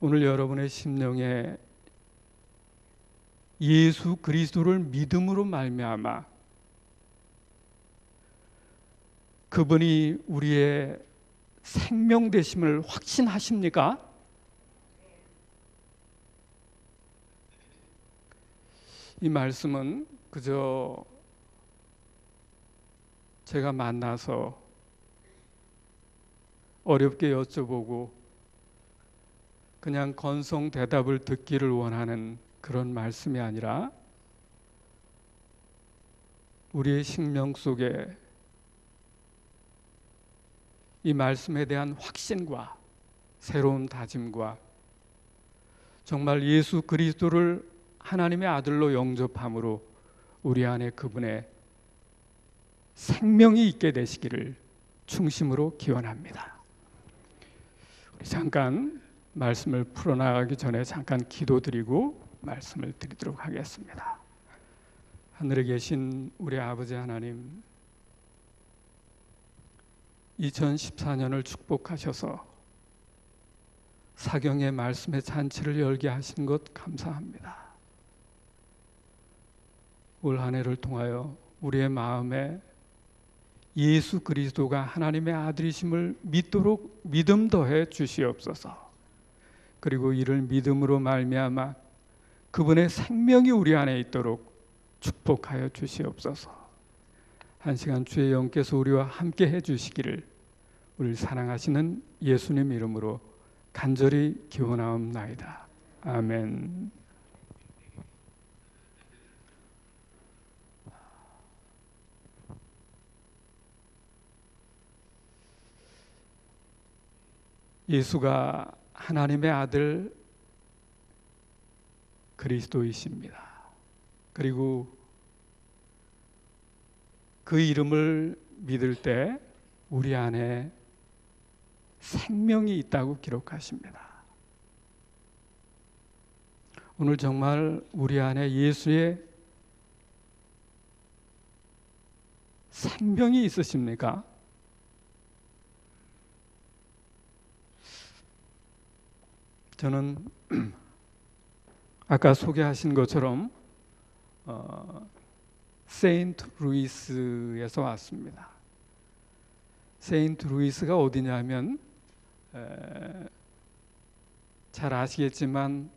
오늘 여러분의 심령에 예수 그리스도를 믿음으로 말미암아 그분이 우리의 생명 되심을 확신하십니까? 이 말씀은 그저 제가 만나서 어렵게 여쭤보고 그냥 건성 대답을 듣기를 원하는 그런 말씀이 아니라 우리의 심령 속에 이 말씀에 대한 확신과 새로운 다짐과 정말 예수 그리스도를 하나님의 아들로 영접함으로 우리 안에 그분의 생명이 있게 되시기를 중심으로 기원합니다. 우리 잠깐 말씀을 풀어나가기 전에 잠깐 기도드리고 말씀을 드리도록 하겠습니다. 하늘에 계신 우리 아버지 하나님, 2014년을 축복하셔서 사경의 말씀의 잔치를 열게 하신 것 감사합니다. 올 한 해를 통하여 우리의 마음에 예수 그리스도가 하나님의 아들이심을 믿도록 믿음 더해 주시옵소서. 그리고 이를 믿음으로 말미암아 그분의 생명이 우리 안에 있도록 축복하여 주시옵소서. 한 시간 주의 영께서 우리와 함께 해주시기를 우리를 사랑하시는 예수님 이름으로 간절히 기원하옵나이다. 아멘. 예수가 하나님의 아들 그리스도이십니다. 그리고 그 이름을 믿을 때 우리 안에 생명이 있다고 기록하십니다. 오늘 정말 우리 안에 예수의 생명이 있으십니까? 저는 아까 소개하신 것처럼 세인트 루이스에서 왔습니다. 세인트 루이스가 어디냐면 잘 아시겠지만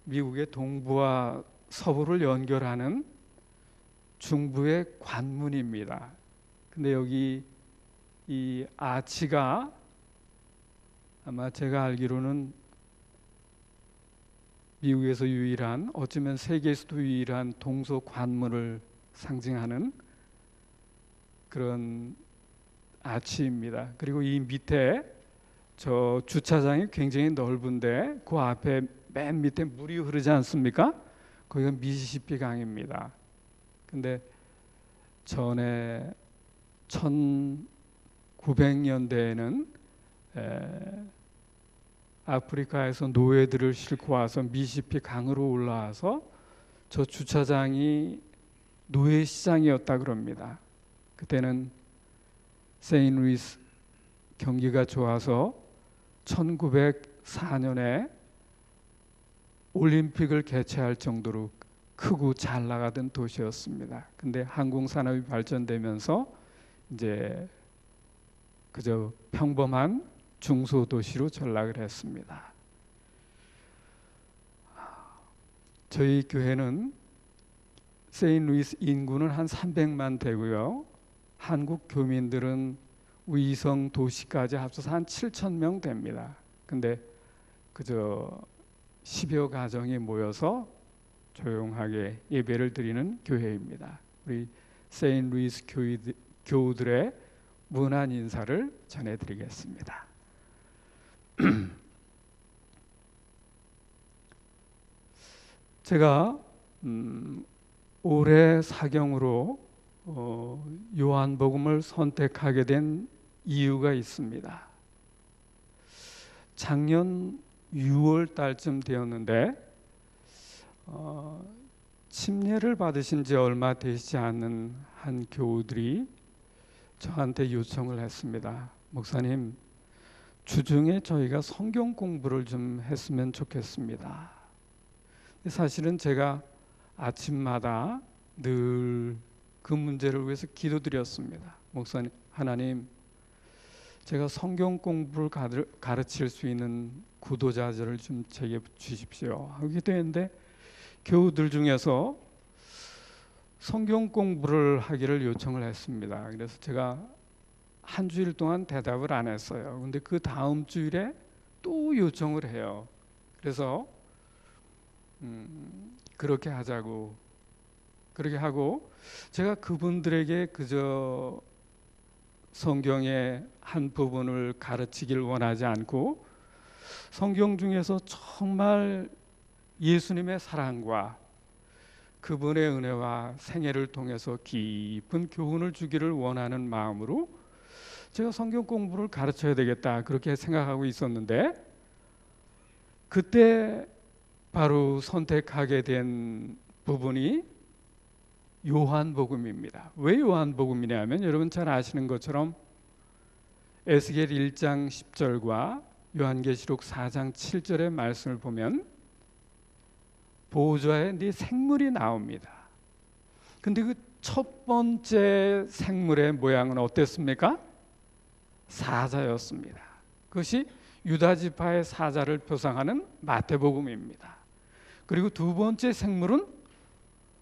미국의 동부와 서부를 연결하는 중부의 관문입니다. 근데 여기 이 아치가 아마 제가 알기로는 미국에서 유일한, 어쩌면 세계에서도 유일한 동서 관문을 상징하는 그런 아치입니다. 그리고 이 밑에 저 주차장이 굉장히 넓은데 그 앞에 맨 밑에 물이 흐르지 않습니까? 거기가 미시시피 강입니다. 근데 전에 1900년대에는 아프리카에서 노예들을 싣고 와서 미시시피 강으로 올라와서 저 주차장이 노예 시장이었다 그럽니다. 그때는 세인루이스 경기가 좋아서 1904년에 올림픽을 개최할 정도로 크고 잘 나가던 도시였습니다. 근데 항공산업이 발전되면서 이제 그저 평범한 중소도시로 전락을 했습니다. 저희 교회는 세인루이스 인구는 한 300만 되고요. 한국 교민들은 위성 도시까지 합쳐서 한 7천 명 됩니다. 근데 그저 10여 가정이 모여서 조용하게 예배를 드리는 교회입니다. 우리 세인루이스 교우들의 문안 인사를 전해드리겠습니다. 제가 올해 사경으로 요한복음을 선택하게 된 이유가 있습니다. 작년 6월 달쯤 되었는데 침례를 받으신 지 얼마 되지 않은 한 교우들이 저한테 요청을 했습니다. 목사님, 주중에 저희가 성경 공부를 좀 했으면 좋겠습니다. 사실은 제가 아침마다 늘 그 문제를 위해서 기도드렸습니다. 목사님, 하나님, 제가 성경 공부를 가르칠 수 있는 구도자들을 좀 제게 주십시오. 하게 되는데 교우들 중에서 성경 공부를 하기를 요청을 했습니다. 그래서 제가 한 주일 동안 대답을 안 했어요. 근데 그 다음 주일에 또 요청을 해요. 그래서 그렇게 하자고, 그렇게 하고 제가 그분들에게 그저 성경의 한 부분을 가르치길 원하지 않고 성경 중에서 정말 예수님의 사랑과 그분의 은혜와 생애를 통해서 깊은 교훈을 주기를 원하는 마음으로 제가 성경 공부를 가르쳐야 되겠다, 그렇게 생각하고 있었는데, 그때 바로 선택하게 된 부분이 요한복음입니다. 왜 요한복음이냐면 여러분 잘 아시는 것처럼 에스겔 1장 10절과 요한계시록 4장 7절의 말씀을 보면 보호자에 네 생물이 나옵니다. 근데 그 첫 번째 생물의 모양은 어땠습니까? 사자였습니다. 그것이 유다 지파의 사자를 표상하는 마태복음입니다. 그리고 두 번째 생물은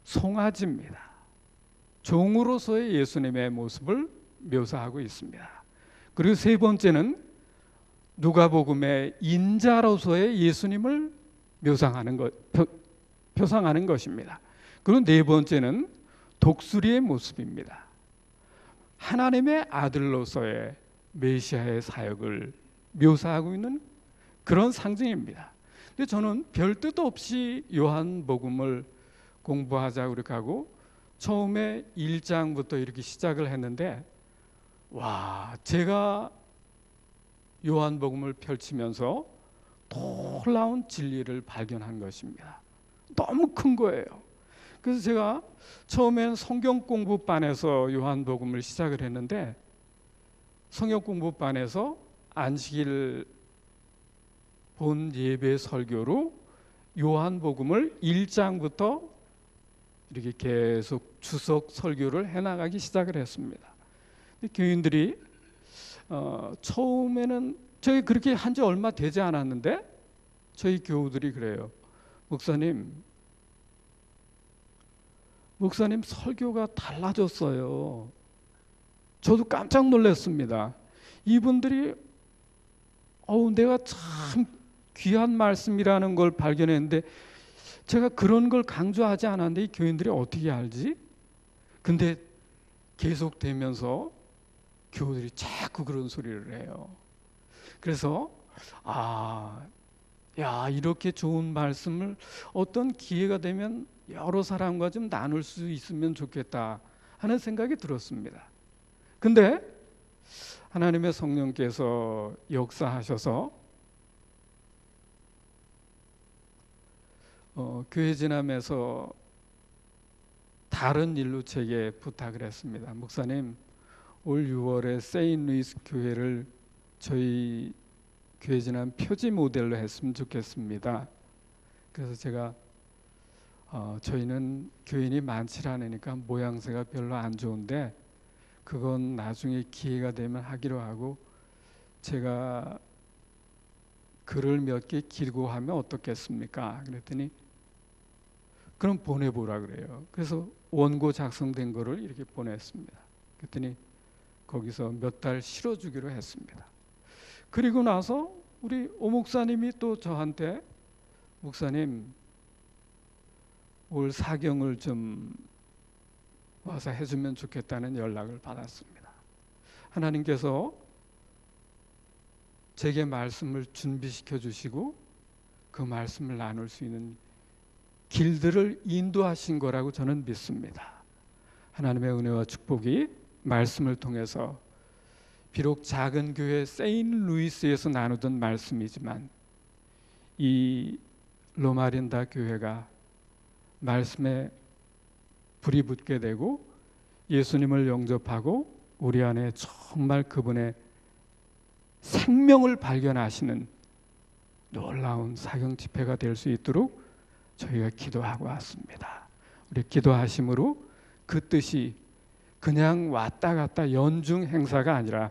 송아지입니다. 종으로서의 예수님의 모습을 묘사하고 있습니다. 그리고 세 번째는 누가복음의 인자로서의 예수님을 표상하는 것입니다. 그리고 네 번째는 독수리의 모습입니다. 하나님의 아들로서의 메시아의 사역을 묘사하고 있는 그런 상징입니다. 근데 저는 별 뜻 없이 요한복음을 공부하자고 이렇게 하고 처음에 1장부터 이렇게 시작을 했는데, 와, 제가 요한복음을 펼치면서 놀라운 진리를 발견한 것입니다. 너무 큰 거예요. 그래서 제가 처음엔 성경 공부반에서 요한복음을 시작을 했는데, 성경 공부반에서 안식일 본 예배 설교로 요한복음을 1장부터 이렇게 계속 주석 설교를 해나가기 시작을 했습니다. 교인들이 처음에는 저희 그렇게 한 지 얼마 되지 않았는데 저희 교우들이 그래요. 목사님 설교가 달라졌어요. 저도 깜짝 놀랐습니다. 이분들이 내가 참 귀한 말씀이라는 걸 발견했는데 제가 그런 걸 강조하지 않았는데 이 교인들이 어떻게 알지? 근데 계속되면서 교우들이 자꾸 그런 소리를 해요. 그래서 이렇게 좋은 말씀을 어떤 기회가 되면 여러 사람과 좀 나눌 수 있으면 좋겠다 하는 생각이 들었습니다. 근데 하나님의 성령께서 역사하셔서 교회 지남에서 다른 일로 제게 부탁을 했습니다. 목사님, 올 6월에 세인루이스 교회를 저희 교회 지남 표지 모델로 했으면 좋겠습니다. 그래서 제가 저희는 교인이 많지 않으니까 모양새가 별로 안 좋은데 그건 나중에 기회가 되면 하기로 하고 제가 글을 몇 개 길고 하면 어떻겠습니까? 그랬더니 그럼 보내보라 그래요. 그래서 원고 작성된 거를 이렇게 보냈습니다. 그랬더니 거기서 몇 달 실어주기로 했습니다. 그리고 나서 우리 오 목사님이 또 저한테 목사님 올 사경을 좀 와서 해주면 좋겠다는 연락을 받았습니다. 하나님께서 제게 말씀을 준비시켜 주시고 그 말씀을 나눌 수 있는 길들을 인도하신 거라고 저는 믿습니다. 하나님의 은혜와 축복이 말씀을 통해서 비록 작은 교회 세인루이스에서 나누던 말씀이지만 이 로마린다 교회가 말씀에 불이 붙게 되고 예수님을 영접하고 우리 안에 정말 그분의 생명을 발견하시는 놀라운 사경 집회가 될 수 있도록 저희가 기도하고 왔습니다. 우리 기도하심으로 그 뜻이 그냥 왔다 갔다 연중 행사가 아니라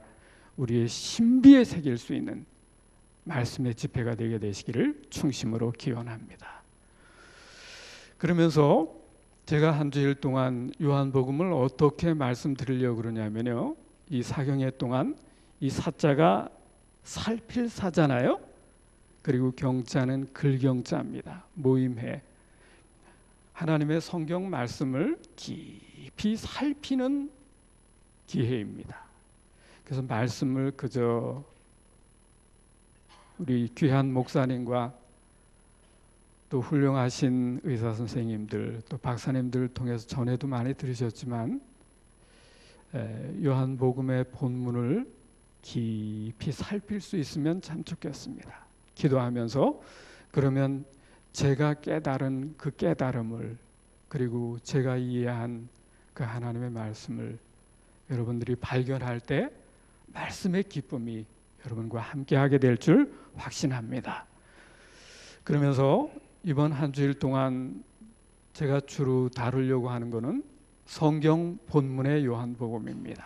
우리의 신비에 새길 수 있는 말씀의 집회가 되게 되시기를 충심으로 기원합니다. 그러면서 제가 한 주일 동안 요한복음을 어떻게 말씀드리려고 그러냐면요, 이 사경회 동안 이 사자가 살필 사잖아요. 그리고 경자는 글경자입니다. 모임회, 하나님의 성경 말씀을 깊이 살피는 기회입니다. 그래서 말씀을 그저 우리 귀한 목사님과 또 훌륭하신 의사 선생님들, 또 박사님들 통해서 전에도 많이 들으셨지만 요한복음의 본문을 깊이 살필 수 있으면 참 좋겠습니다. 기도하면서 그러면 제가 깨달은 그 깨달음을, 그리고 제가 이해한 그 하나님의 말씀을 여러분들이 발견할 때 말씀의 기쁨이 여러분과 함께하게 될 줄 확신합니다. 그러면서 이번 한 주일 동안 제가 주로 다루려고 하는 것은 성경 본문의 요한복음입니다.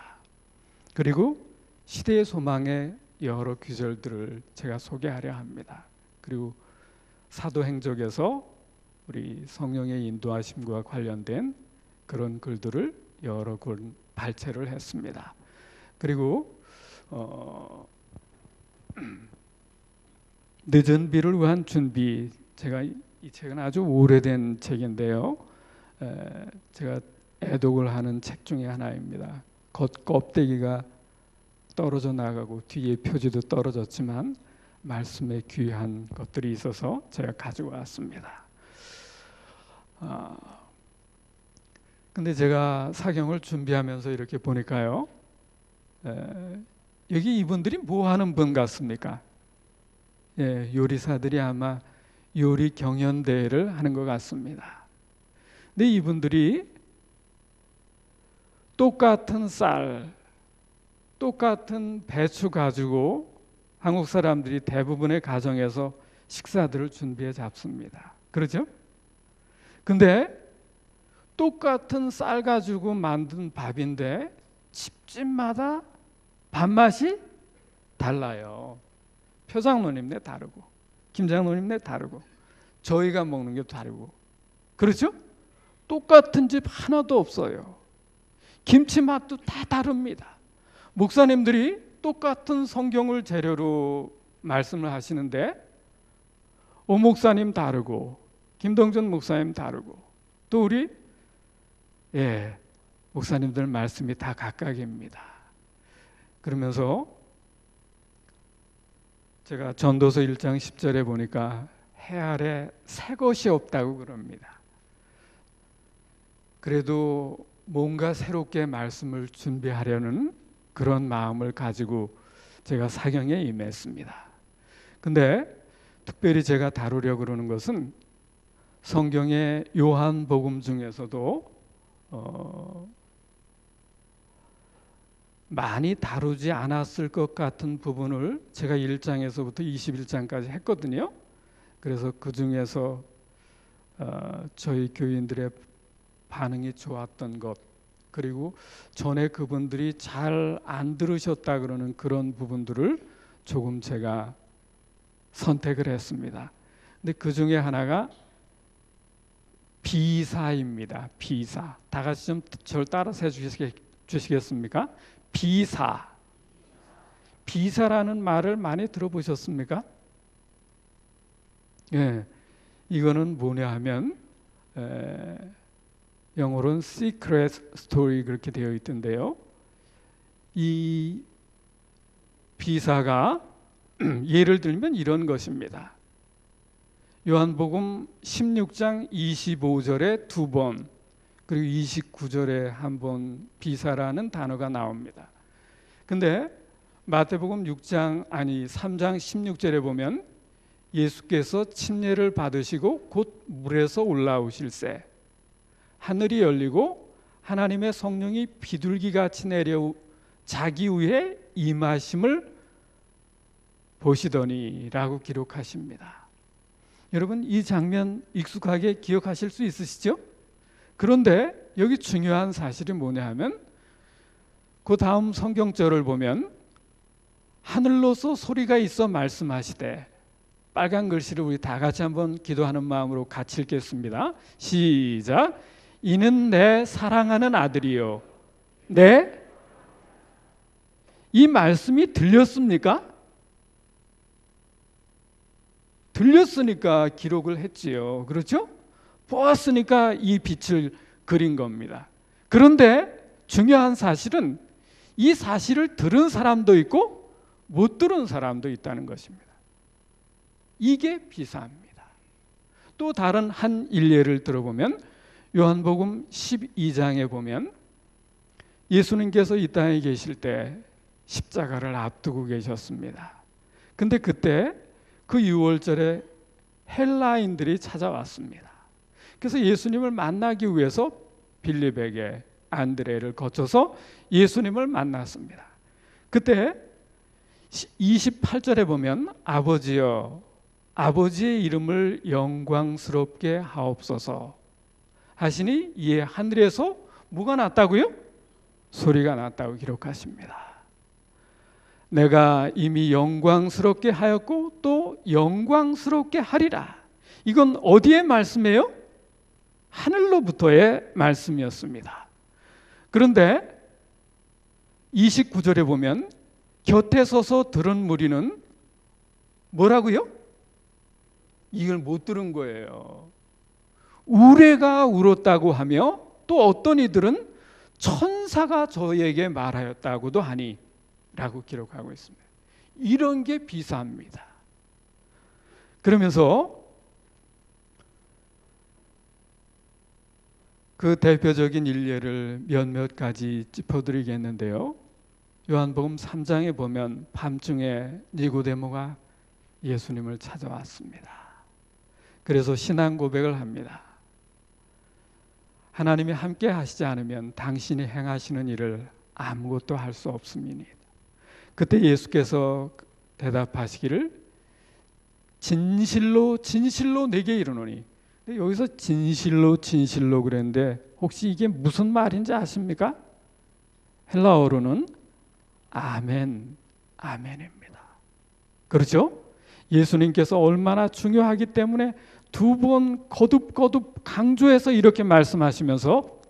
그리고 시대의 소망의 여러 구절들을 제가 소개하려 합니다. 그리고 사도행적에서 우리 성령의 인도하심과 관련된 그런 글들을 여러 권 발췌를 했습니다. 그리고 늦은 비를 위한 준비, 제가 이 책은 아주 오래된 책인데요, 제가 애독을 하는 책 중에 하나입니다. 겉껍데기가 떨어져 나가고 뒤에 표지도 떨어졌지만 말씀에 귀한 것들이 있어서 제가 가지고 왔습니다. 근데 제가 사경을 준비하면서 이렇게 보니까요, 여기 이분들이 뭐 하는 분 같습니까? 요리사들이 아마 요리 경연대회를 하는 것 같습니다. 근데 이분들이 똑같은 쌀, 똑같은 배추 가지고 한국 사람들이 대부분의 가정에서 식사들을 준비해 잡습니다. 그렇죠? 근데 똑같은 쌀 가지고 만든 밥인데 집집마다 밥맛이 달라요. 표장노님네 다르고, 김장노님네 다르고, 저희가 먹는 게 다르고, 그렇죠? 똑같은 집 하나도 없어요. 김치 맛도 다 다릅니다. 목사님들이 똑같은 성경을 재료로 말씀을 하시는데 오 목사님 다르고, 김동전 목사님 다르고, 또 우리 목사님들 말씀이 다 각각입니다. 그러면서 제가 전도서 1장 10절에 보니까 해 아래 새 것이 없다고 그럽니다. 그래도 뭔가 새롭게 말씀을 준비하려는 그런 마음을 가지고 제가 사경에 임했습니다. 근데 특별히 제가 다루려고 그러는 것은 성경의 요한복음 중에서도 많이 다루지 않았을 것 같은 부분을 제가 1장에서부터 21장까지 했거든요. 그래서 그 중에서 저희 교인들의 반응이 좋았던 것, 그리고 전에 그분들이 잘 안 들으셨다 그러는 그런 부분들을 조금 제가 선택을 했습니다. 근데 그 중에 하나가 비사입니다. 비사. 다 같이 좀 저를 따라서 해주시겠습니까? 비사. 비사라는 말을 많이 들어보셨습니까? 이거는 뭐냐 하면 영어로는 secret story 그렇게 되어 있던데요. 이 비사가 예를 들면 이런 것입니다. 요한복음 16장 25절에 2번, 그리고 29절에 한 번 비사라는 단어가 나옵니다. 근데 마태복음 3장 16절에 보면 예수께서 침례를 받으시고 곧 물에서 올라오실새 하늘이 열리고 하나님의 성령이 비둘기같이 내려 자기 위에 임하심을 보시더니라고 기록하십니다. 여러분, 이 장면 익숙하게 기억하실 수 있으시죠? 그런데 여기 중요한 사실이 뭐냐 하면 그 다음 성경절을 보면 하늘로서 소리가 있어 말씀하시되, 빨간 글씨를 우리 다 같이 한번 기도하는 마음으로 같이 읽겠습니다. 시작. 이는 내 사랑하는 아들이요. 네? 이 말씀이 들렸습니까? 들렸으니까 기록을 했지요. 그렇죠? 보았으니까 이 빛을 그린 겁니다. 그런데 중요한 사실은 이 사실을 들은 사람도 있고 못 들은 사람도 있다는 것입니다. 이게 비사입니다. 또 다른 한 일례를 들어보면 요한복음 12장에 보면 예수님께서 이 땅에 계실 때 십자가를 앞두고 계셨습니다. 근데 그때 그 유월절에 헬라인들이 찾아왔습니다. 그래서 예수님을 만나기 위해서 빌립에게 안드레를 거쳐서 예수님을 만났습니다. 그때 28절에 보면 아버지여, 아버지의 이름을 영광스럽게 하옵소서 하시니 이에 하늘에서 뭐가 났다고요? 소리가 났다고 기록하십니다. 내가 이미 영광스럽게 하였고 또 영광스럽게 하리라. 이건 어디의 말씀이에요? 하늘로부터의 말씀이었습니다. 그런데 29절에 보면 곁에 서서 들은 무리는 뭐라고요? 이걸 못 들은 거예요. 우레가 울었다고 하며 또 어떤 이들은 천사가 저에게 말하였다고도 하니 라고 기록하고 있습니다. 이런 게 비사입니다. 그러면서 그 대표적인 일례를 몇몇 가지 짚어드리겠는데요. 요한복음 3장에 보면 밤중에 니고데모가 예수님을 찾아왔습니다. 그래서 신앙 고백을 합니다. 하나님이 함께 하시지 않으면 당신이 행하시는 일을 아무것도 할 수 없음이니. 그때 예수께서 대답하시기를 진실로 진실로 내게 이르노니. 여기서 진실로 진실로 그랬는데 혹시 이게 무슨 말인지 아십니까? 헬라어로는 아멘, 아멘입니다. 그렇죠? 예수님께서 얼마나 중요하기 때문에 두 번 거듭 강조해서 이렇게 말씀하시면서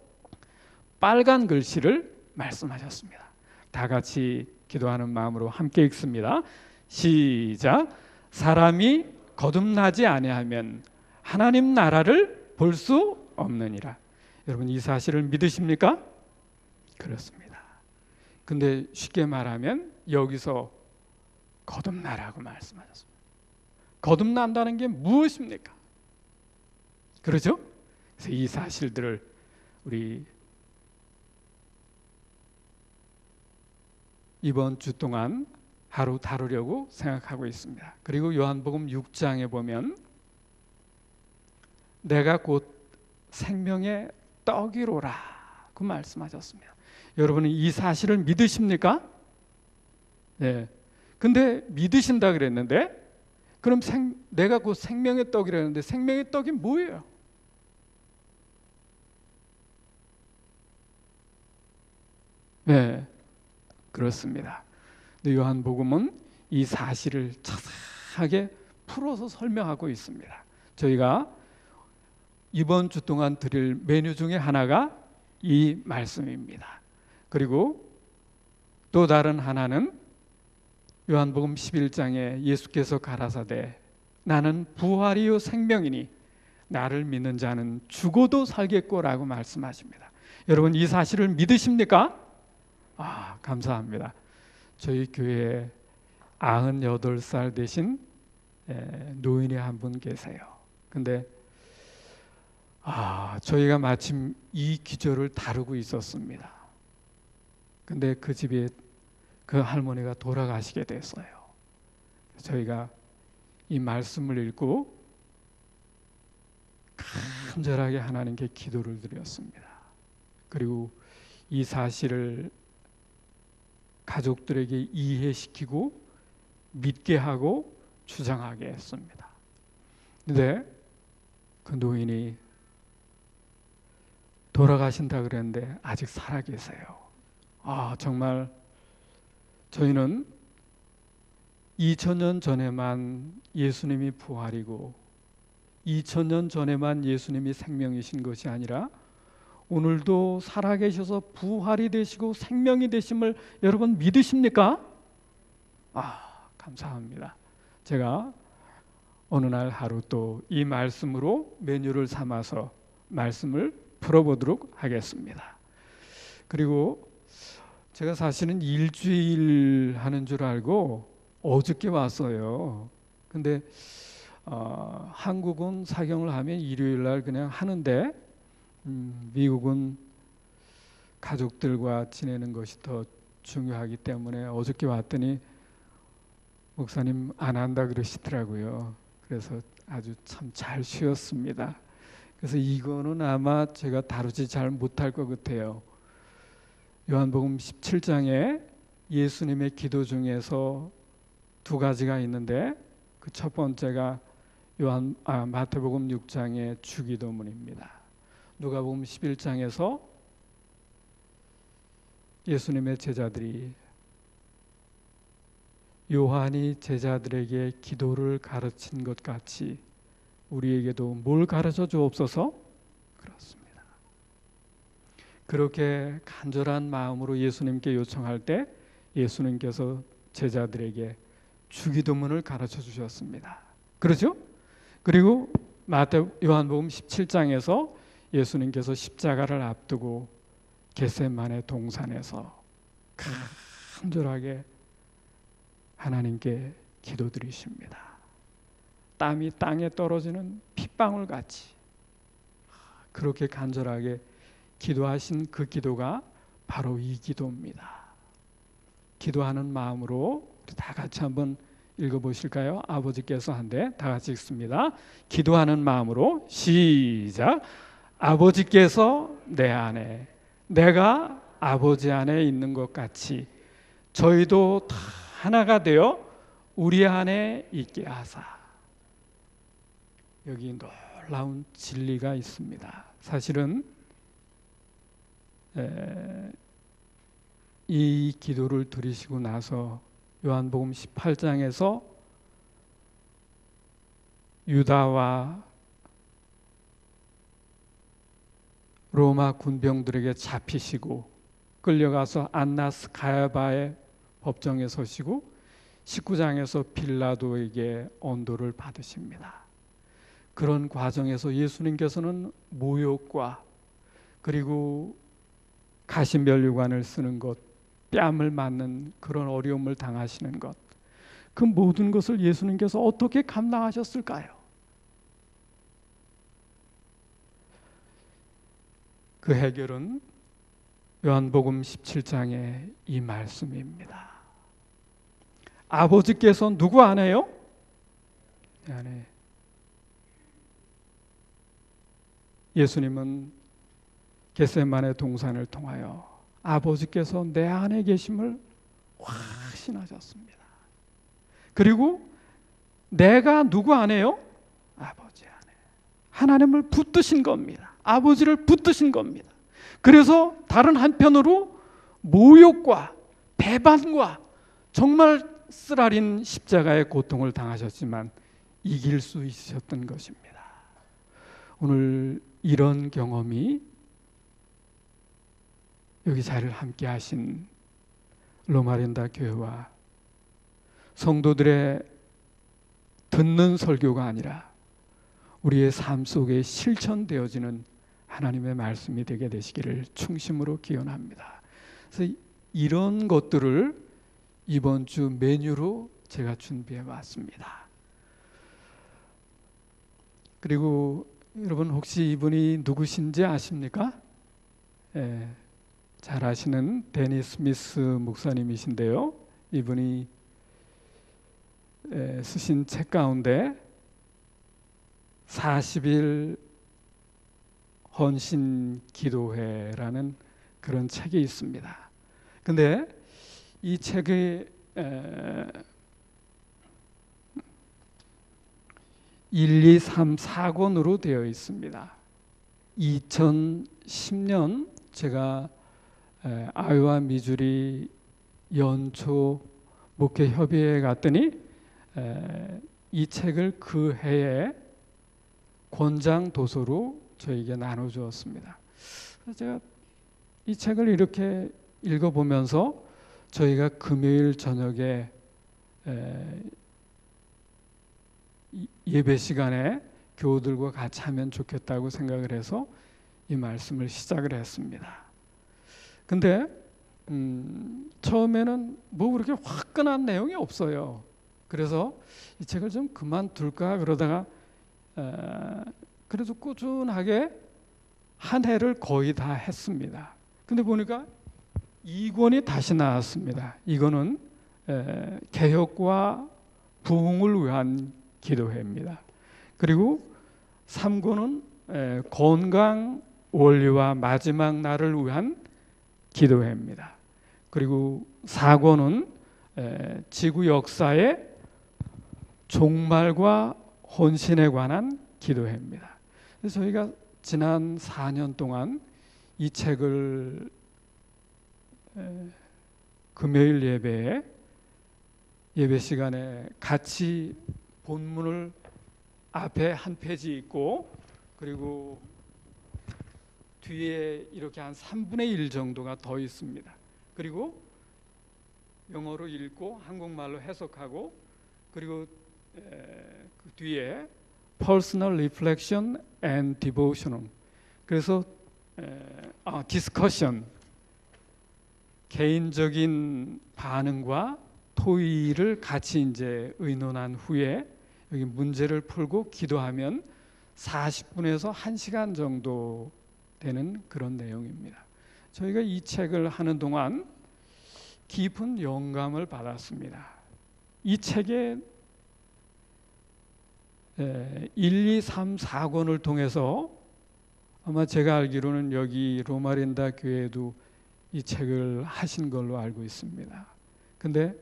빨간 글씨를 말씀하셨습니다. 다 같이 기도하는 마음으로 함께 읽습니다. 시작. 사람이 거듭나지 아니하면 하나님 나라를 볼 수 없느니라. 여러분, 이 사실을 믿으십니까? 그렇습니다. 근데 쉽게 말하면 여기서 거듭나라고 말씀하셨습니다. 거듭난다는 게 무엇입니까? 그렇죠? 그래서 이 사실들을 우리 이번 주 동안 하루 다루려고 생각하고 있습니다. 그리고 요한복음 6장에 보면 내가 곧 생명의 떡이로라 그 말씀하셨습니다. 여러분은 이 사실을 믿으십니까? 네. 근데 믿으신다 그랬는데 그럼 내가 곧 생명의 떡이라는데 생명의 떡이 뭐예요? 네, 그렇습니다. 근데 요한복음은 이 사실을 자세하게 풀어서 설명하고 있습니다. 저희가 이번 주 동안 드릴 메뉴 중에 하나가 이 말씀입니다. 그리고 또 다른 하나는 요한복음 11장에 예수께서 가라사대 나는 부활이요 생명이니 나를 믿는 자는 죽어도 살겠고라고 말씀하십니다. 여러분, 이 사실을 믿으십니까? 감사합니다. 저희 교회에 98살 되신 노인이 한 분 계세요. 근데 저희가 마침 이 기절을 다루고 있었습니다. 근데 그 집에 그 할머니가 돌아가시게 됐어요. 저희가 이 말씀을 읽고 간절하게 하나님께 기도를 드렸습니다. 그리고 이 사실을 가족들에게 이해시키고 믿게 하고 주장하게 했습니다. 근데 그 노인이 돌아가신다 그랬는데 아직 살아계세요. 정말 저희는 2000년 전에만 예수님이 부활이고 2000년 전에만 예수님이 생명이신 것이 아니라 오늘도 살아계셔서 부활이 되시고 생명이 되심을 여러분 믿으십니까? 감사합니다. 제가 어느 날 하루 또 이 말씀으로 메뉴를 삼아서 말씀을 풀어보도록 하겠습니다. 그리고 제가 사실은 일주일 하는 줄 알고 어저께 왔어요. 근데 한국은 사경을 하면 일요일 날 그냥 하는데 미국은 가족들과 지내는 것이 더 중요하기 때문에 어저께 왔더니 목사님 안 한다 그러시더라고요. 그래서 아주 참 잘 쉬었습니다. 그래서 이거는 아마 제가 다루지 잘 못할 것 같아요. 요한복음 17장에 예수님의 기도 중에서 두 가지가 있는데 그 첫 번째가 마태복음 6장의 주기도문입니다. 누가복음 11장에서 예수님의 제자들이 요한이 제자들에게 기도를 가르친 것 같이 우리에게도 뭘 가르쳐 주옵소서? 그렇습니다. 그렇게 간절한 마음으로 예수님께 요청할 때 예수님께서 제자들에게 주기도문을 가르쳐 주셨습니다. 그렇죠? 그리고 요한복음 17장에서 예수님께서 십자가를 앞두고 겟세마네 동산에서 간절하게 하나님께 기도드리십니다. 땀이 땅에 떨어지는 핏방울 같이 그렇게 간절하게 기도하신 그 기도가 바로 이 기도입니다. 기도하는 마음으로 우리 다 같이 한번 읽어보실까요? 아버지께서 한데 다 같이 읽습니다. 기도하는 마음으로 시작. 아버지께서 내 안에 내가 아버지 안에 있는 것 같이 저희도 다 하나가 되어 우리 안에 있게 하사. 여기 놀라운 진리가 있습니다. 사실은 이 기도를 드리시고 나서 요한복음 18장에서 유다와 로마 군병들에게 잡히시고 끌려가서 안나스 가야바의 법정에 서시고 19장에서 빌라도에게 언도를 받으십니다. 그런 과정에서 예수님께서는 모욕과 그리고 가시면류관을 쓰는 것, 뺨을 맞는 그런 어려움을 당하시는 것, 그 모든 것을 예수님께서 어떻게 감당하셨을까요? 그 해결은 요한복음 17장의 이 말씀입니다. 아버지께서 누구 안에요? 내 안에. 예수님은 겟세마네 동산을 통하여 아버지께서 내 안에 계심을 확신하셨습니다. 그리고 내가 누구 안에요? 아버지 안에. 하나님을 붙드신 겁니다. 아버지를 붙드신 겁니다. 그래서 다른 한편으로 모욕과 배반과 정말 쓰라린 십자가의 고통을 당하셨지만 이길 수 있으셨던 것입니다. 오늘 이런 경험이 여기 자리를 함께 하신 로마린다 교회와 성도들의 듣는 설교가 아니라 우리의 삶 속에 실천되어지는 하나님의 말씀이 되게 되시기를 충심으로 기원합니다. 그래서 이런 것들을 이번 주 메뉴로 제가 준비해 왔습니다. 그리고 여러분 혹시 이분이 누구신지 아십니까? 잘 아시는 데니 스미스 목사님이신데요. 이분이 쓰신 책 가운데 40일 헌신 기도회라는 그런 책이 있습니다. 근데 이 책의 1, 2, 3, 4권으로 되어 있습니다. 2010년 제가 아이오와 미주리 연초 목회 협의회에 갔더니 이 책을 그 해에 권장 도서로 저에게 나눠주었습니다. 제가 이 책을 이렇게 읽어보면서 저희가 금요일 저녁에 예배 시간에 교우들과 같이 하면 좋겠다고 생각을 해서 이 말씀을 시작을 했습니다. 근데 처음에는 뭐 그렇게 화끈한 내용이 없어요. 그래서 이 책을 좀 그만둘까 그러다가 그래도 꾸준하게 한 해를 거의 다 했습니다. 근데 보니까 2권이 다시 나왔습니다. 이거는 개혁과 부흥을 위한 기도회입니다. 그리고 3권은 건강 원리와 마지막 날을 위한 기도회입니다. 그리고 4권은 지구 역사의 종말과 혼신에 관한 기도회입니다. 그래서 저희가 지난 4년 동안 이 책을 금요일 예배 시간에 같이 본문을 앞에 한 페이지 있고 그리고 뒤에 이렇게 한 3분의 1 정도가 더 있습니다. 그리고 영어로 읽고 한국말로 해석하고 그리고 그 뒤에 Personal Reflection and Devotion 그래서 Discussion 개인적인 반응과 토의를 같이 이제 의논한 후에 여기 문제를 풀고 기도하면 40분에서 1시간 정도 되는 그런 내용입니다. 저희가 이 책을 하는 동안 깊은 영감을 받았습니다. 이 책의 1, 2, 3, 4권을 통해서 아마 제가 알기로는 여기 로마린다 교회에도 이 책을 하신 걸로 알고 있습니다. 근데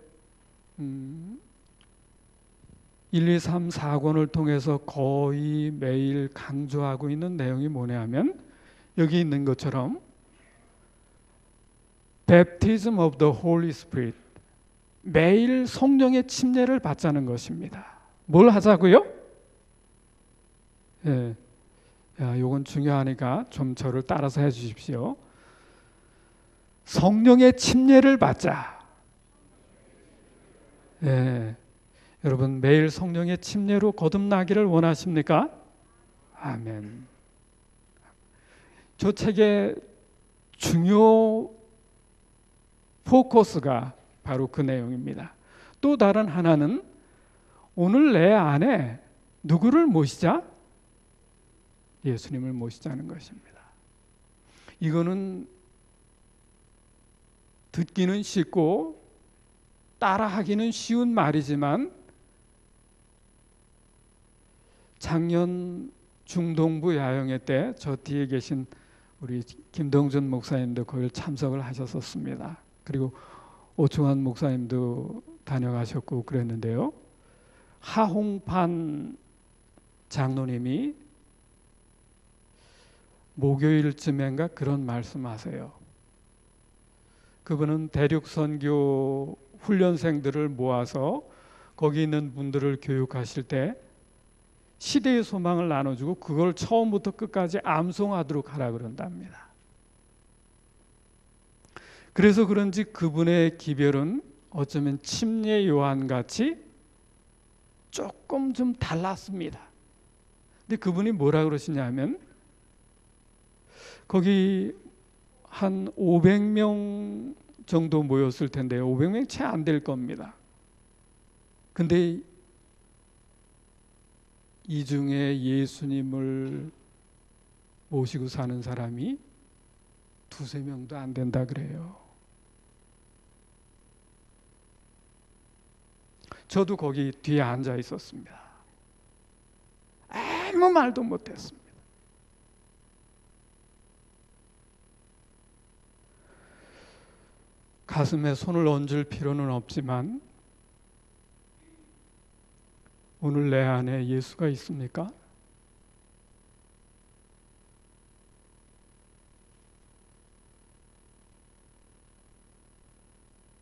1, 2, 3, 4권을 통해서 거의 매일 강조하고 있는 내용이 뭐냐 하면 여기 있는 것처럼 Baptism of the Holy Spirit 매일 성령의 침례를 받자는 것입니다. 뭘 하자고요? 예, 이건 중요하니까 좀 저를 따라서 해주십시오. 성령의 침례를 받자. 예, 여러분 매일 성령의 침례로 거듭나기를 원하십니까? 아멘. 저 책의 중요 포커스가 바로 그 내용입니다. 또 다른 하나는 오늘 내 안에 누구를 모시자? 예수님을 모시자는 것입니다. 이거는 듣기는 쉽고 따라하기는 쉬운 말이지만 작년 중동부 야영회 때 저 뒤에 계신 우리 김동준 목사님도 거기 참석을 하셨었습니다. 그리고 오충환 목사님도 다녀가셨고 그랬는데요. 하홍판 장로님이 목요일쯤인가 그런 말씀하세요. 그분은 대륙선교 훈련생들을 모아서 거기 있는 분들을 교육하실 때 시대의 소망을 나눠주고 그걸 처음부터 끝까지 암송하도록 하라 그런답니다. 그래서 그런지 그분의 기별은 어쩌면 침례 요한같이 조금 좀 달랐습니다. 근데 그분이 뭐라 그러시냐면 거기 한 500명 정도 모였을 텐데요. 500명 채 안 될 겁니다. 근데 이 중에 예수님을 모시고 사는 사람이 2-3명도 안 된다 그래요. 저도 거기 뒤에 앉아 있었습니다. 아무 말도 못했습니다. 가슴에 손을 얹을 필요는 없지만 오늘 내 안에 예수가 있습니까?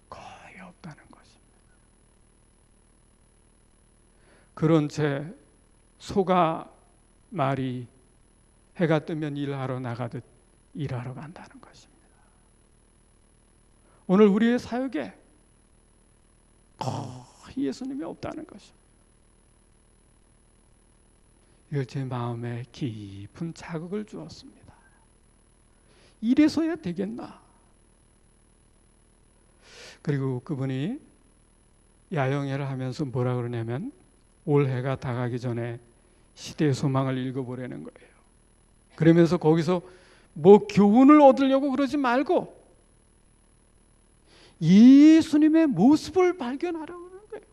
거의 없다는 것입니다. 그런 채 소가 말이 해가 뜨면 일하러 나가듯 일하러 간다는 것입니다. 오늘 우리의 사역에 거의 예수님이 없다는 것입니다. 이걸 제 마음에 깊은 자극을 주었습니다. 이래서야 되겠나? 그리고 그분이 야영회를 하면서 뭐라 그러냐면 올해가 다가기 전에 시대의 소망을 읽어보라는 거예요. 그러면서 거기서 뭐 교훈을 얻으려고 그러지 말고 예수님의 모습을 발견하라고 하는 거예요.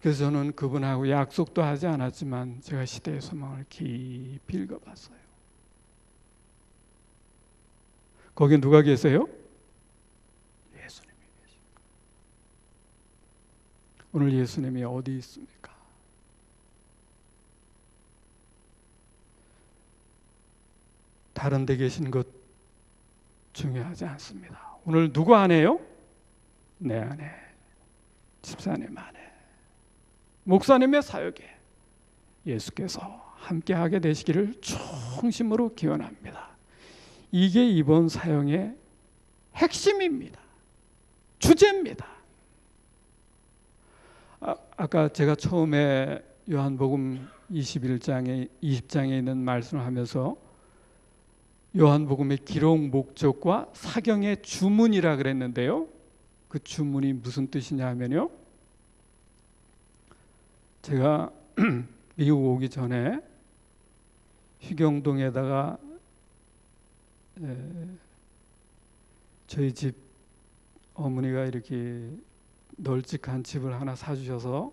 그래서 저는 그분하고 약속도 하지 않았지만 제가 시대의 소망을 깊이 읽어봤어요. 거기 누가 계세요? 예수님이 계십니다. 오늘 예수님이 어디 있습니까? 다른 데 계신 것 중요하지 않습니다. 오늘 누구 안에요? 내 안에, 집사님 안에, 목사님의 사역에 예수께서 함께하게 되시기를衷심으로 기원합니다. 이게 이번 사역의 핵심입니다. 주제입니다. 아까 제가 처음에 요한복음 20장에 있는 말씀을 하면서 요한복음의 기록 목적과 사경의 주문이라 그랬는데요. 그 주문이 무슨 뜻이냐 하면요. 제가 미국 오기 전에 휴경동에다가 저희 집 어머니가 이렇게 널찍한 집을 하나 사주셔서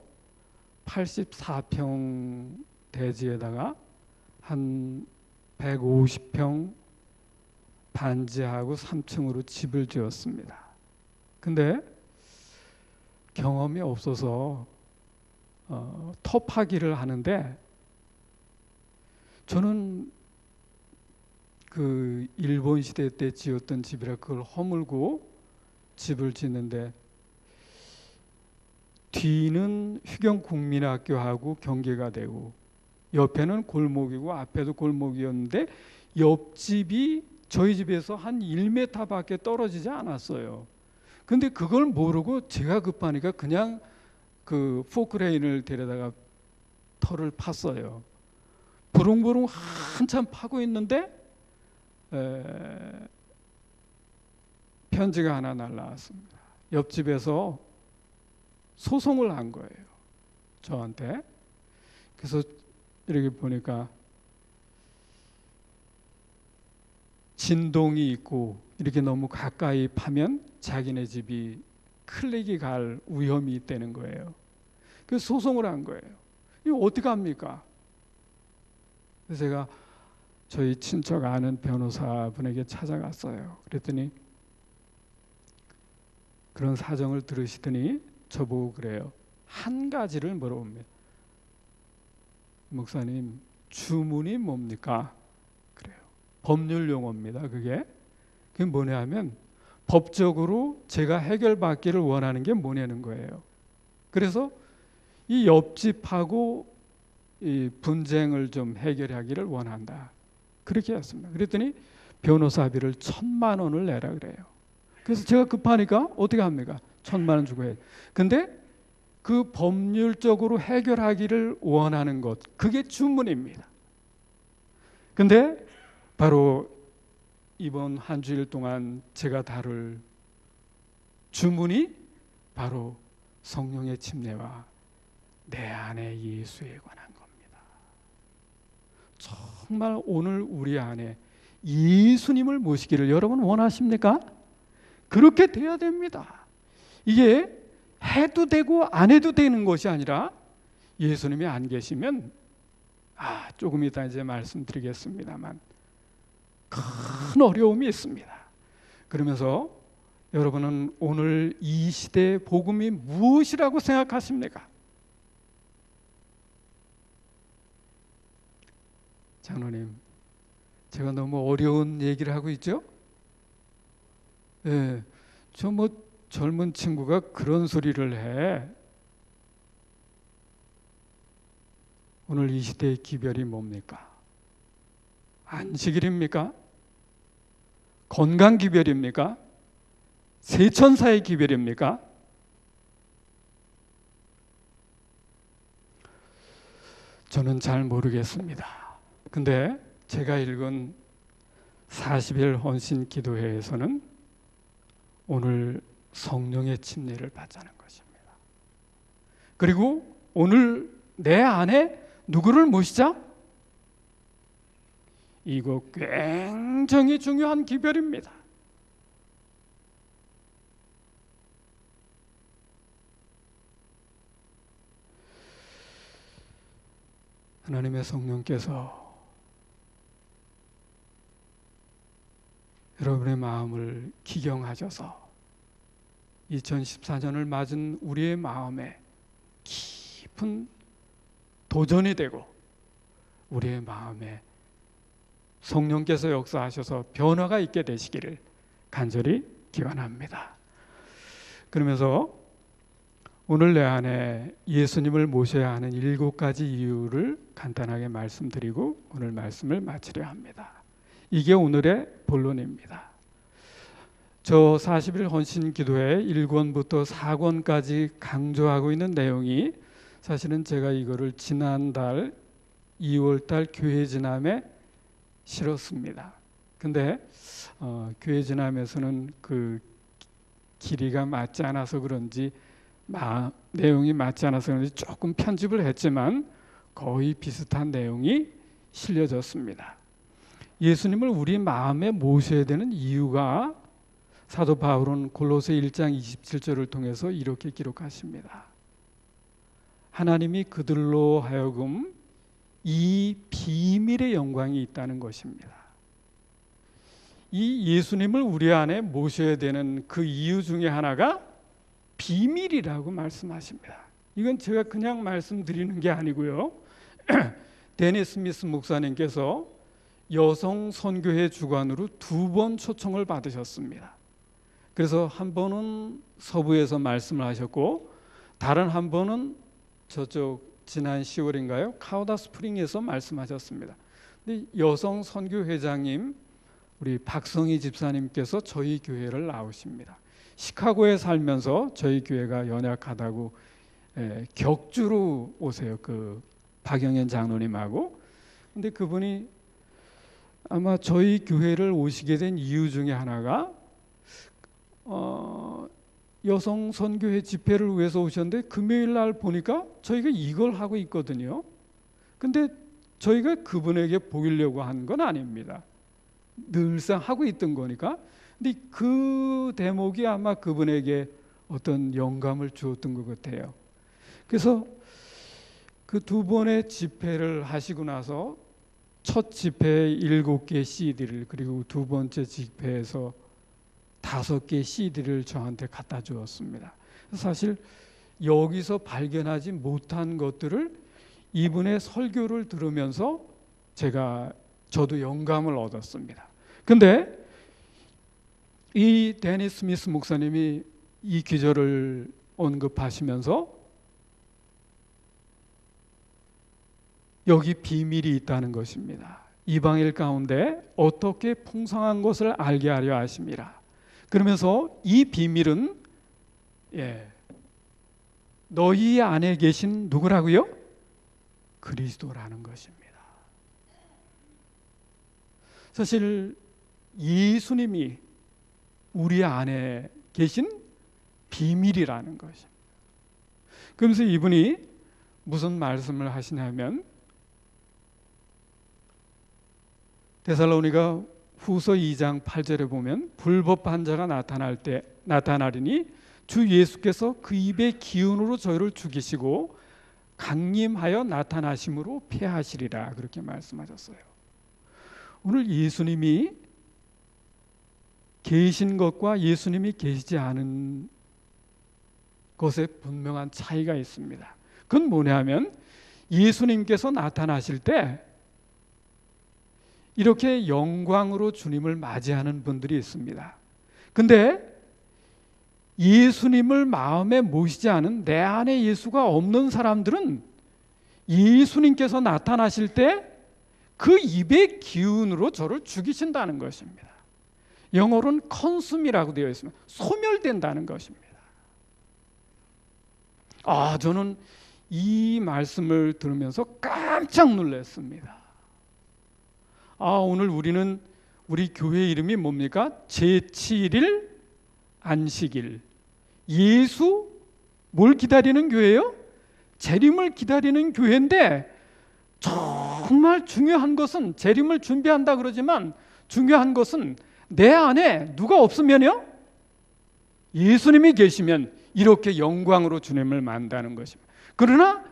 84평 대지에다가 한 150평 반지하고 3층으로 집을 지었습니다. 근데 경험이 없어서 터파기를 하는데 저는 그 일본 시대 때 지었던 집이라 그걸 허물고 집을 짓는데 뒤는 휴경국민학교하고 경계가 되고 옆에는 골목이고 앞에도 골목이었는데 옆집이 저희 집에서 한 1m밖에 떨어지지 않았어요. 근데 그걸 모르고 제가 급하니까 그냥 그 포크레인을 데려다가 터를 팠어요. 부릉부릉 한참 파고 있는데 편지가 하나 날라왔습니다. 옆집에서 소송을 한 거예요. 저한테. 그래서 이렇게 보니까 진동이 있고 이렇게 너무 가까이 파면 자기네 집이 클릭이 갈 위험이 있다는 거예요. 그래서 소송을 한 거예요. 이거 어떻게 합니까? 그래서 제가 저희 친척 아는 변호사분에게 찾아갔어요. 그랬더니 그런 사정을 들으시더니 저보고 그래요. 한 가지를 물어봅니다. 목사님, 주문이 뭡니까? 그래요. 법률 용어입니다. 그게 뭐냐 하면 법적으로 제가 해결받기를 원하는 게 뭐냐는 거예요. 그래서 이 옆집하고 이 분쟁을 좀 해결하기를 원한다. 그렇게 했습니다. 그랬더니 변호사비를 1,000만 원을 내라 그래요. 그래서 제가 급하니까 어떻게 합니까? 1,000만 원 주고 해요. 근데 그 법률적으로 해결하기를 원하는 것, 그게 주문입니다. 근데 바로 이번 한 주일 동안 제가 다룰 주문이 바로 성령의 침례와 내 안에 예수에 관한 겁니다. 정말 오늘 우리 안에 예수님을 모시기를 여러분 원하십니까? 그렇게 돼야 됩니다. 이게 해도 되고 안 해도 되는 것이 아니라 예수님이 안 계시면 조금 이따 이제 말씀드리겠습니다만 큰 어려움이 있습니다. 그러면서 여러분은 오늘 이 시대의 복음이 무엇이라고 생각하십니까? 장로님, 제가 너무 어려운 얘기를 하고 있죠? 예, 저 젊은 친구가 그런 소리를 해. 오늘 이 시대의 기별이 뭡니까? 안식일입니까? 건강 기별입니까? 세천사의 기별입니까? 저는 잘 모르겠습니다. 근데 제가 읽은 40일 헌신 기도회에서는 오늘 성령의 침례를 받자는 것입니다. 그리고 오늘 내 안에 누구를 모시자? 이거 굉장히 중요한 기별입니다. 하나님의 성령께서 여러분의 마음을 기경하셔서 2014년을 맞은 우리의 마음에 깊은 도전이 되고 우리의 마음에 성령께서 역사하셔서 변화가 있게 되시기를 간절히 기원합니다. 그러면서 오늘 내 안에 예수님을 모셔야 하는 7가지 이유를 간단하게 말씀드리고 오늘 말씀을 마치려 합니다. 이게 오늘의 본론입니다. 저 40일 헌신 기도회 1권부터 4권까지 강조하고 있는 내용이 사실은 제가 이거를 지난달 2월달 교회 지남에 실었습니다. 근데 교회 지남에서는 그 길이가 맞지 않아서 그런지 내용이 맞지 않아서 그런지 조금 편집을 했지만 거의 비슷한 내용이 실려졌습니다. 예수님을 우리 마음에 모셔야 되는 이유가 사도 바울은 골로새 1장 27절을 통해서 이렇게 기록하십니다. 하나님이 그들로 하여금 이 비밀의 영광이 있다는 것입니다. 이 예수님을 우리 안에 모셔야 되는 그 이유 중에 하나가 비밀이라고 말씀하십니다. 이건 제가 그냥 말씀드리는 게 아니고요. 데니 스미스 목사님께서 여성 선교회 주관으로 2번 초청을 받으셨습니다. 그래서 한 번은 서부에서 말씀을 하셨고 다른 한 번은 저쪽 지난 10월인가요? 카우다 스프링에서 말씀하셨습니다. 근데 여성 선교회장님 우리 박성희 집사님께서 저희 교회를 나오십니다. 시카고에 살면서 저희 교회가 연약하다고 격주로 오세요. 그 박영현 장로님하고. 근데 그분이 아마 저희 교회를 오시게 된 이유 중에 하나가 여성 선교회 집회를 위해서 오셨는데 금요일 날 보니까 저희가 이걸 하고 있거든요. 근데 저희가 그분에게 보이려고 한 건 아닙니다. 늘상 하고 있던 거니까. 근데 그 대목이 아마 그분에게 어떤 영감을 주었던 것 같아요. 그래서 그 2번의 집회를 하시고 나서 첫 집회에 7개 CD를 그리고 2번째 집회에서 5개 CD를 저한테 갖다 주었습니다. 사실 여기서 발견하지 못한 것들을 이분의 설교를 들으면서 저도 영감을 얻었습니다. 근데 이 데니 스미스 목사님이 이 기절을 언급하시면서 여기 비밀이 있다는 것입니다. 이방일 가운데 어떻게 풍성한 것을 알게 하려 하심이라. 그러면서 이 비밀은 너희 안에 계신 누구라고요? 그리스도라는 것입니다. 사실 예수님이 우리 안에 계신 비밀이라는 것입니다. 그러면서 이분이 무슨 말씀을 하시냐면 데살로니가 후서 2장 8절에 보면 불법한 자가 나타나리니 주 예수께서 그 입의 기운으로 저희를 죽이시고 강림하여 나타나심으로 패하시리라 그렇게 말씀하셨어요. 오늘 예수님이 계신 것과 예수님이 계시지 않은 것에 분명한 차이가 있습니다. 그건 뭐냐면 예수님께서 나타나실 때 이렇게 영광으로 주님을 맞이하는 분들이 있습니다. 근데 예수님을 마음에 모시지 않은, 내 안에 예수가 없는 사람들은 예수님께서 나타나실 때 그 입의 기운으로 저를 죽이신다는 것입니다. 영어로는 컨숨이라고 되어 있습니다. 소멸된다는 것입니다. 저는 이 말씀을 들으면서 깜짝 놀랐습니다. 오늘 우리 교회 이름이 뭡니까? 제7일 안식일. 예수 뭘 기다리는 교회요? 재림을 기다리는 교회인데, 정말 중요한 것은, 재림을 준비한다 그러지만 중요한 것은 내 안에 누가 없으면요, 예수님이 계시면 이렇게 영광으로 주님을 만나는 것입니다. 그러나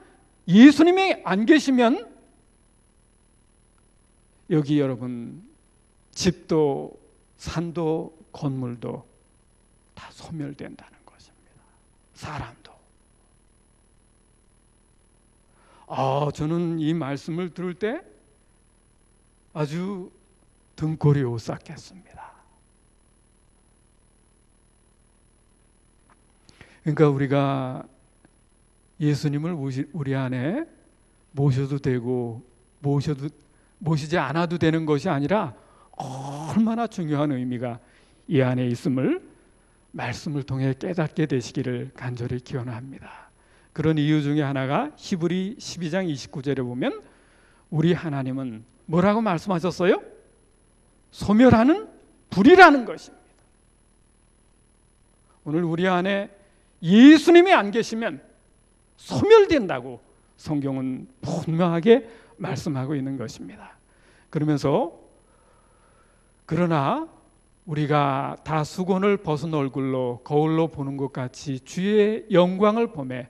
예수님이 안 계시면 여기 여러분, 집도 산도 건물도 다 소멸된다는 것입니다. 사람도. 저는 이 말씀을 들을 때 아주 등골이 오싹했습니다. 그러니까 우리가 예수님을 우리 안에 모셔도 되고 모시지 않아도 되는 것이 아니라 얼마나 중요한 의미가 이 안에 있음을 말씀을 통해 깨닫게 되시기를 간절히 기원합니다. 그런 이유 중에 하나가 히브리 12장 29절에 보면 우리 하나님은 뭐라고 말씀하셨어요? 소멸하는 불이라는 것입니다. 오늘 우리 안에 예수님이 안 계시면 소멸된다고 성경은 분명하게 말씀하고 있는 것입니다. 그러면서 그러나 우리가 다 수건을 벗은 얼굴로 거울로 보는 것 같이 주의 영광을 보매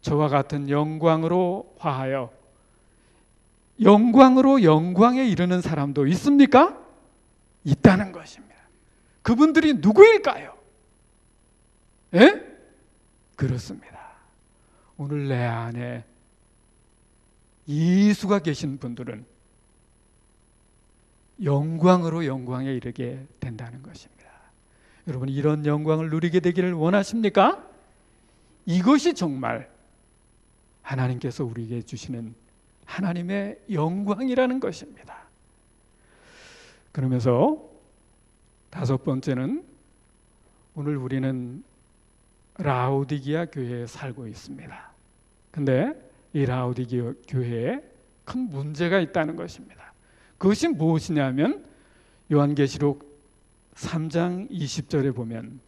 저와 같은 영광으로 화하여 영광으로 영광에 이르는 사람도 있습니까? 있다는 것입니다. 그분들이 누구일까요? 그렇습니다. 오늘 내 안에 예수가 계신 분들은 영광으로 영광에 이르게 된다는 것입니다. 여러분, 이런 영광을 누리게 되기를 원하십니까? 이것이 정말 하나님께서 우리에게 주시는 하나님의 영광이라는 것입니다. 그러면서 다섯 번째는 오늘 우리는 라오디게아 교회에 살고 있습니다. 근데 이 라오디게아 교회에 큰 문제가 있다는 것입니다. 그것이 무엇이냐면 요한계시록 3장 20절에 보면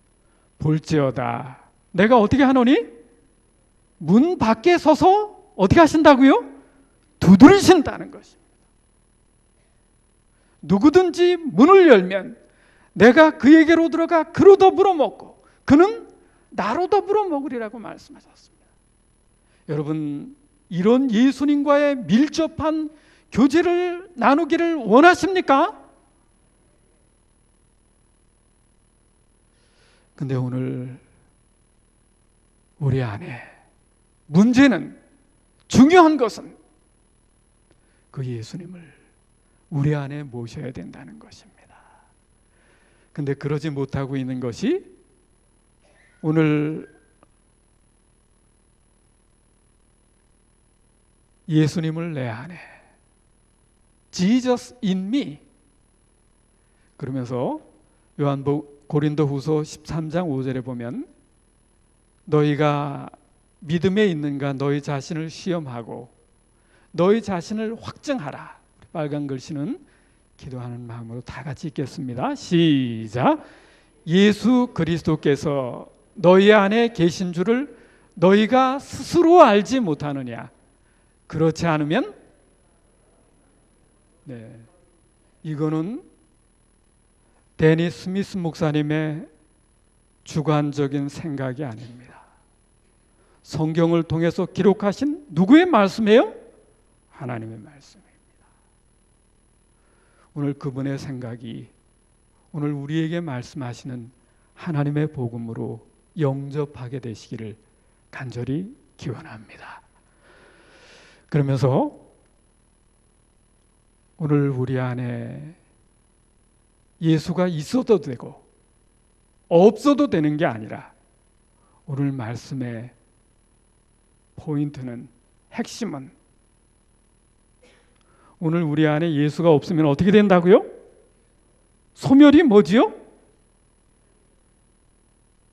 볼지어다 내가 어떻게 하노니? 문 밖에 서서 어떻게 하신다고요? 두드리신다는 것입니다. 누구든지 문을 열면 내가 그에게로 들어가 그로 더불어 먹고 그는 나로 더불어 먹으리라고 말씀하셨습니다. 여러분, 이런 예수님과의 밀접한 교제를 나누기를 원하십니까? 근데 오늘 우리 안에 문제는, 중요한 것은 그 예수님을 우리 안에 모셔야 된다는 것입니다. 근데 그러지 못하고 있는 것이 오늘 예수님을 내 안에 Jesus in me 그러면서 고린도후서 13장 5절에 보면 너희가 믿음에 있는가 너희 자신을 시험하고 너희 자신을 확증하라. 빨간 글씨는 기도하는 마음으로 다 같이 읽겠습니다. 시작. 예수 그리스도께서 너희 안에 계신 줄을 너희가 스스로 알지 못하느냐? 그렇지 않으면 이거는 데니 스미스 목사님의 주관적인 생각이 아닙니다. 성경을 통해서 기록하신 누구의 말씀이에요? 하나님의 말씀입니다. 오늘 그분의 생각이 오늘 우리에게 말씀하시는 하나님의 복음으로 영접하게 되시기를 간절히 기원합니다. 그러면서 오늘 우리 안에 예수가 있어도 되고 없어도 되는 게 아니라 오늘 말씀의 포인트는, 핵심은 오늘 우리 안에 예수가 없으면 어떻게 된다고요? 소멸이 뭐지요?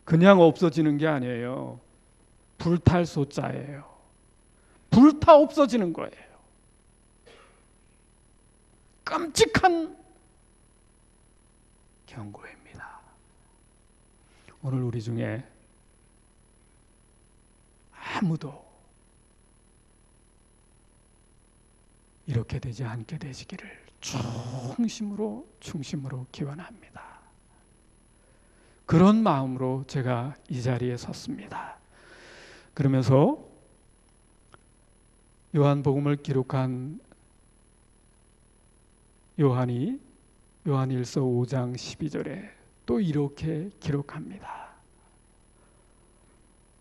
그냥 없어지는 게 아니에요. 불탈 소자예요. 불타 없어지는 거예요. 끔찍한 경고입니다. 오늘 우리 중에 아무도 이렇게 되지 않게 되시기를 중심으로 기원합니다. 그런 마음으로 제가 이 자리에 섰습니다. 그러면서 요한복음을 기록한 요한이 요한일서 5장 12절에 또 이렇게 기록합니다.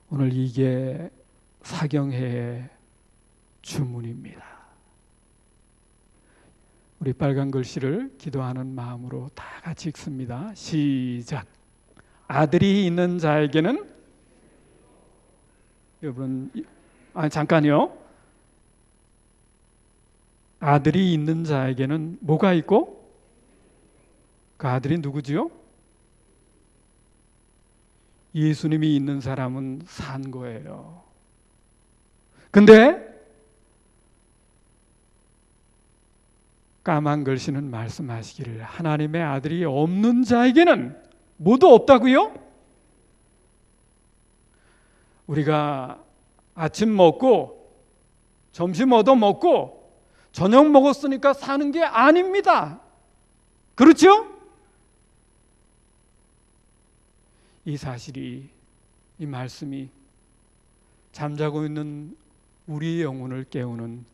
오늘 이게 사경회의 주문입니다. 우리 빨간 글씨를 기도하는 마음으로 다 같이 읽습니다. 시작. 아들이 있는 자에게는, 여러분, 잠깐요. 아들이 있는 자에게는 뭐가 있고? 그 아들이 누구지요? 예수님이 있는 사람은 산 거예요. 근데 까만 글씨는 말씀하시기를 하나님의 아들이 없는 자에게는 뭐도 없다고요? 우리가 아침 먹고 점심 얻어 먹고 저녁 먹었으니까 사는 게 아닙니다. 그렇죠? 이 사실이, 이 말씀이 잠자고 있는 우리의 영혼을 깨우는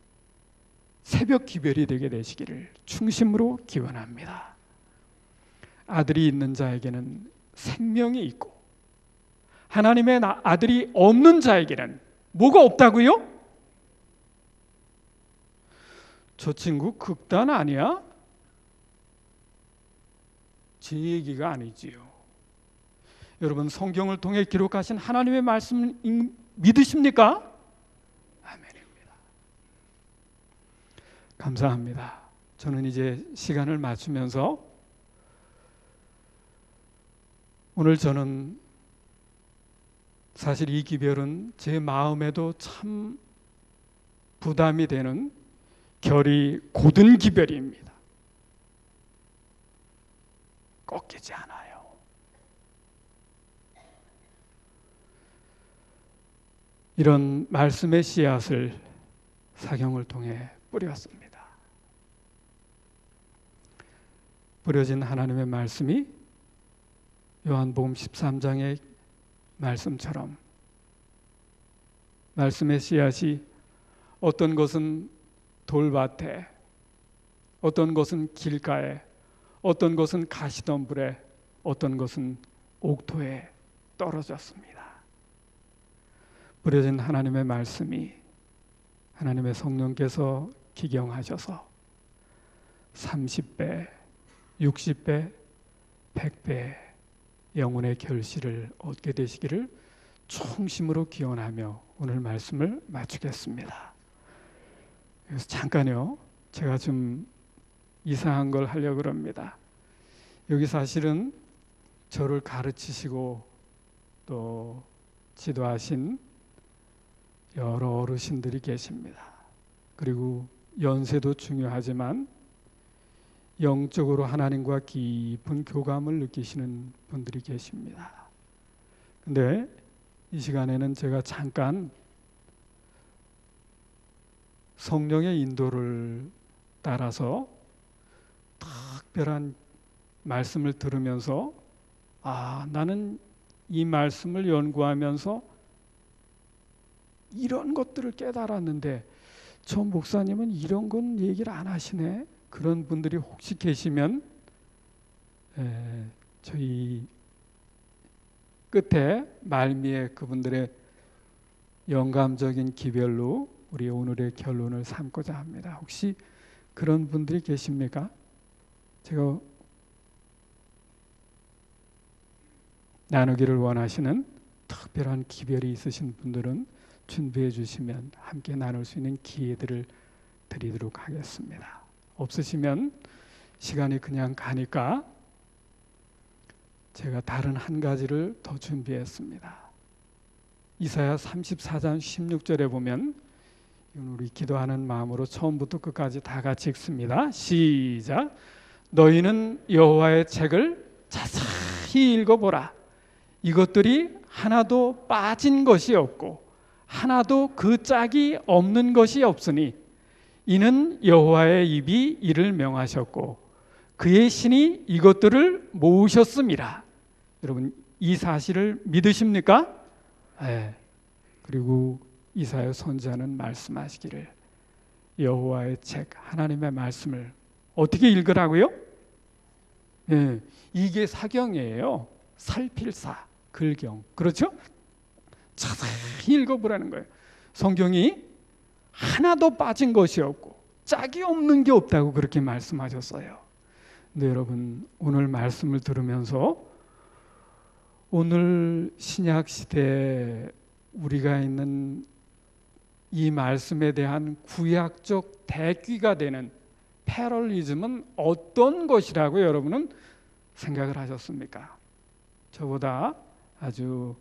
새벽 기별이 되게 되시기를 충심으로 기원합니다. 아들이 있는 자에게는 생명이 있고 하나님의 아들이 없는 자에게는 뭐가 없다고요? 저 친구 극단 아니야? 제 얘기가 아니지요. 여러분, 성경을 통해 기록하신 하나님의 말씀 믿으십니까? 아멘입니다. 감사합니다. 저는 이제 시간을 맞추면서 오늘 저는 사실 이 기별은 제 마음에도 참 부담이 되는 결이 곧은 기별입니다. 꺾이지 않아요. 이런 말씀의 씨앗을 사경을 통해 뿌렸습니다. 뿌려진 하나님의 말씀이 요한복음 13장의 말씀처럼 말씀의 씨앗이 어떤 것은 돌밭에, 어떤 것은 길가에, 어떤 것은 가시덤불에, 어떤 것은 옥토에 떨어졌습니다. 뿌려진 하나님의 말씀이 하나님의 성령께서 기경하셔서 30배, 60배, 100배 영혼의 결실을 얻게 되시기를 충심으로 기원하며 오늘 말씀을 마치겠습니다. 그래서 잠깐요, 제가 좀 이상한 걸 하려고 합니다. 여기 사실은 저를 가르치시고 또 지도하신 여러 어르신들이 계십니다. 그리고 연세도 중요하지만 영적으로 하나님과 깊은 교감을 느끼시는 분들이 계십니다. 근데 이 시간에는 제가 잠깐 성령의 인도를 따라서 특별한 말씀을 들으면서 나는 이 말씀을 연구하면서 이런 것들을 깨달았는데 저 목사님은 이런 건 얘기를 안 하시네. 그런 분들이 혹시 계시면 저희 끝에 말미에 그분들의 영감적인 기별로 우리 오늘의 결론을 삼고자 합니다. 혹시 그런 분들이 계십니까? 제가 나누기를 원하시는 특별한 기별이 있으신 분들은 준비해 주시면 함께 나눌 수 있는 기회들을 드리도록 하겠습니다. 없으시면 시간이 그냥 가니까 제가 다른 한 가지를 더 준비했습니다. 이사야 34장 16절에 보면 우리 기도하는 마음으로 처음부터 끝까지 다 같이 읽습니다. 시작. 너희는 여호와의 책을 자세히 읽어보라. 이것들이 하나도 빠진 것이 없고 하나도 그 짝이 없는 것이 없으니 이는 여호와의 입이 이를 명하셨고 그의 신이 이것들을 모으셨음이라. 여러분 이 사실을 믿으십니까? 네. 그리고 이사야 선지자는 말씀하시기를 여호와의 책 하나님의 말씀을 어떻게 읽으라고요? 네. 이게 사경이에요. 살필사 글경. 그렇죠? 자세히 읽어보라는 거예요. 성경이 하나도 빠진 것이 없고 짝이 없는 게 없다고 그렇게 말씀하셨어요. 근데 여러분 오늘 말씀을 들으면서 오늘 신약 시대에 우리가 있는 이 말씀에 대한 구약적 대귀가 되는 패럴리즘은 어떤 것이라고 여러분은 생각을 하셨습니까? 저보다 아주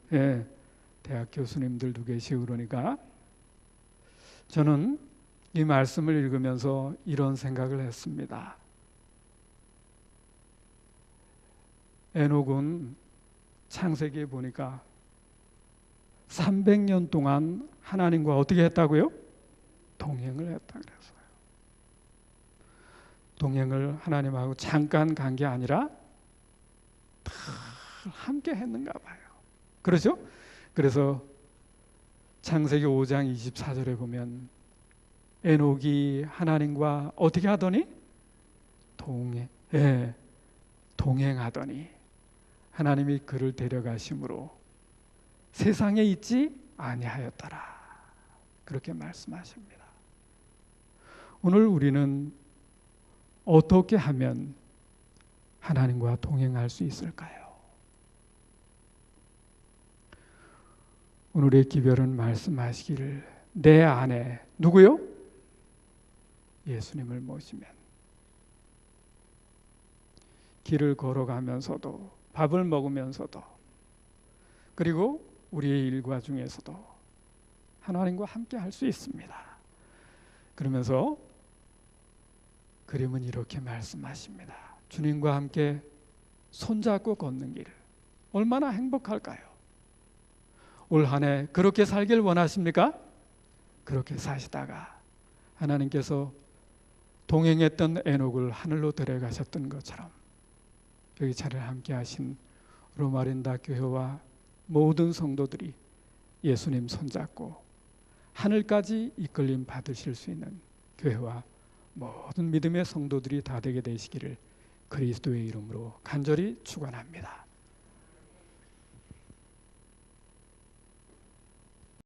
대학 교수님들도 계시고 그러니까 저는 이 말씀을 읽으면서 이런 생각을 했습니다. 에녹은 창세기에 보니까 300년 동안 하나님과 어떻게 했다고요? 동행을 했다 그랬어요. 동행을 하나님하고 잠깐 간 게 아니라 다 함께 했는가 봐요. 그렇죠? 그래서 창세기 5장 24절에 보면 에녹이 하나님과 어떻게 하더니? 동행하더니 하나님이 그를 데려가심으로 세상에 있지 아니하였더라. 그렇게 말씀하십니다. 오늘 우리는 어떻게 하면 하나님과 동행할 수 있을까요? 오늘의 기별은 말씀하시기를 내 안에 누구요? 예수님을 모시면 길을 걸어가면서도 밥을 먹으면서도 그리고 우리의 일과 중에서도 하나님과 함께 할 수 있습니다. 그러면서 그림은 이렇게 말씀하십니다. 주님과 함께 손잡고 걷는 길 얼마나 행복할까요? 올 한 해 그렇게 살길 원하십니까? 그렇게 사시다가 하나님께서 동행했던 에녹을 하늘로 데려가셨던 것처럼 여기 자리를 함께 하신 로마린다 교회와 모든 성도들이 예수님 손잡고 하늘까지 이끌림 받으실 수 있는 교회와 모든 믿음의 성도들이 다 되게 되시기를 그리스도의 이름으로 간절히 축원합니다.